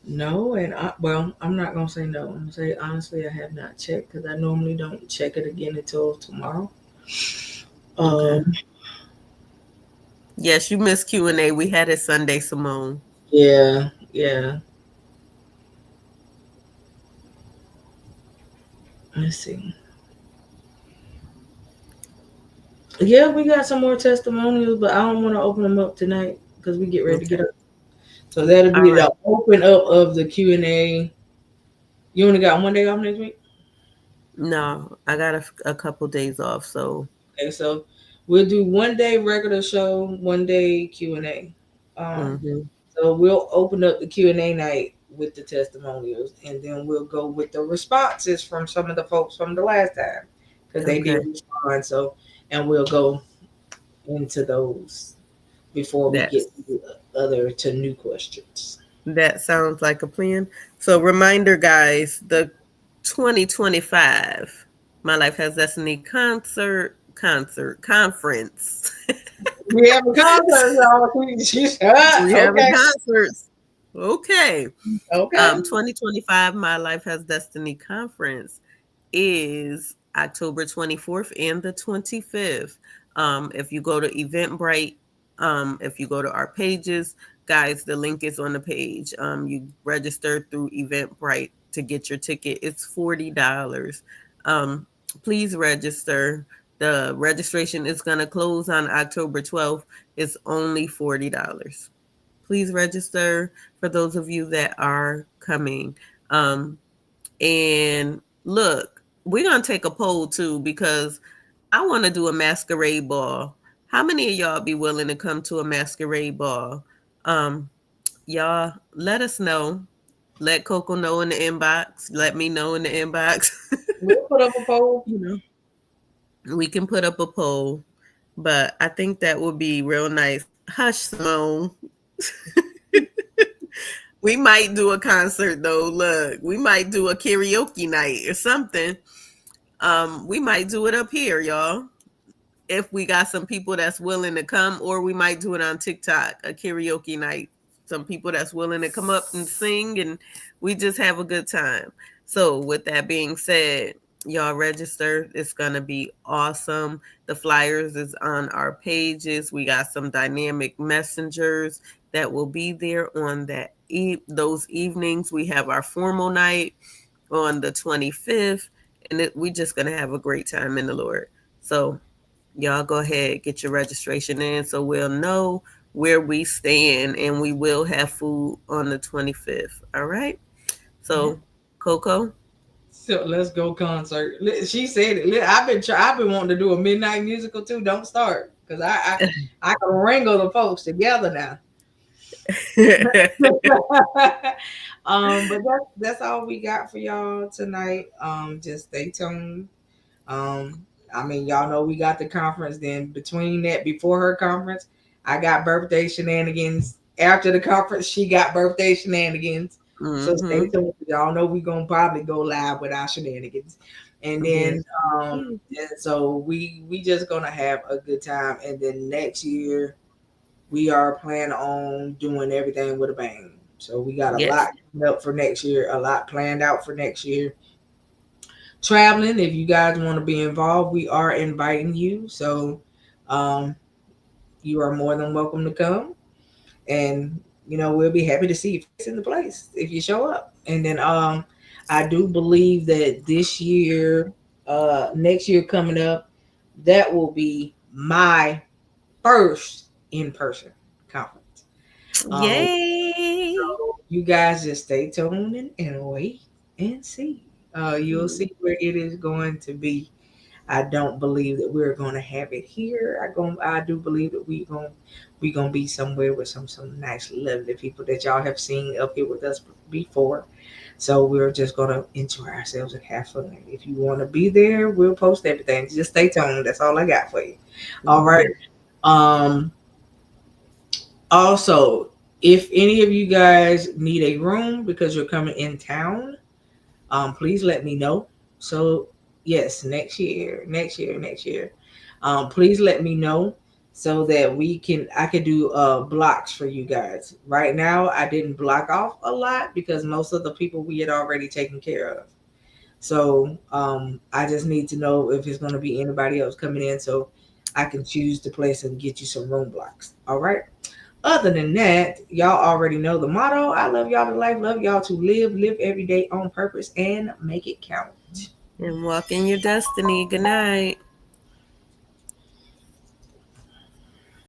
no, and I'm not gonna say no. I'm gonna say honestly, I have not checked because I normally don't check it again until tomorrow. Okay. Um, Yes, you missed Q&A. We had it Sunday, Simone. yeah, yeah. Let's see. Yeah, we got some more testimonials, but I don't want to open them up tonight because we get ready to Okay. get up. So that'll All be right. the open up of the Q&A. You only got one day off next week? No, I got a couple days off, so Okay, so we'll do one day regular show, one day Q&A. mhm. So we'll open up the Q&A night with the testimonials, and then we'll go with the responses from some of the folks from the last time because they did Okay. respond. So, and we'll go into those before we get That's to the other to new questions. that sounds like a plan. So reminder guys, the 2025 My Life Has Destiny conference. We have a concert, y'all. She's We having okay. concerts. Okay. Okay. 2025 My Life Has Destiny conference is October 24th and the 25th. If you go to Eventbrite, if you go to our pages, guys, the link is on the page. You register through Eventbrite to get your ticket. It's $40. Um, please register. The registration is going to close on October 12th. It's only $40. Please register for those of you that are coming. And look, we're gonna take a poll too because I want to do a masquerade ball. How many of y'all be willing to come to a masquerade ball? Um, y'all let us know. Let Coco know in the inbox. Let me know in the inbox. We'll put up a poll. you know, we can put up a poll, but I think that would be real nice. Hush, Simone. We might do a concert though. Look, we might do a karaoke night or something. We might do it up here, y'all. If we got some people that's willing to come, or we might do it on TikTok, a karaoke night. Some people that's willing to come up and sing, and we just have a good time. So, with that being said, y'all register. It's gonna be awesome. The flyers is on our pages. We got some dynamic messengers that will be there on those evenings. We have our formal night on the 25th, and we just gonna have a great time in the Lord. So y'all go ahead, get your registration in so we'll know where we stand, and we will have food on the 25th. All right. Yeah. So Coco. So let's go concert. She said it. I've been wanting to do a midnight musical too. Don't start because I can wrangle the folks together now. But that's all we got for y'all tonight. Just stay tuned. Um, I mean, y'all know we got the conference. Then between that, before her conference, I got birthday shenanigans. After the conference, she got birthday shenanigans. So stay Mm-hmm. tuned. Y'all know we're gonna probably go live with our shenanigans. And then Yes. and so we just gonna have a good time. And then next year we are planning on doing everything with a bang. So we got a Yes. lot coming up for next year, a lot planned out for next year. Traveling, if you guys want to be involved, we are inviting you. So um, you are more than welcome to come. And we'll be happy to see your face in the place if you show up. And then I do believe that this year, next year coming up, that will be my first in-person conference. Um, Yay. so you guys just stay tuned and wait and see. You'll see where it is going to be. I don't believe that we're going to have it here. I do believe that we gonna be somewhere with some nice, lovely people that y'all have seen up here with us before. So we're just gonna enjoy ourselves and have fun. If you want to be there, we'll post everything. Just stay tuned. That's all I got for you. All right. Yes. Um, Also, if any of you guys need a room because you're coming in town, please let me know. So yes, next year. Please let me know so that I could do blocks for you guys. Right now, I didn't block off a lot because most of the people we had already taken care of. So I just need to know if it's going to be anybody else coming in so I can choose the place and get you some room blocks. All right. Other than that, y'all already know the motto. I love y'all to life, love y'all to live every day on purpose, and make it count. And walk in your destiny. Good night.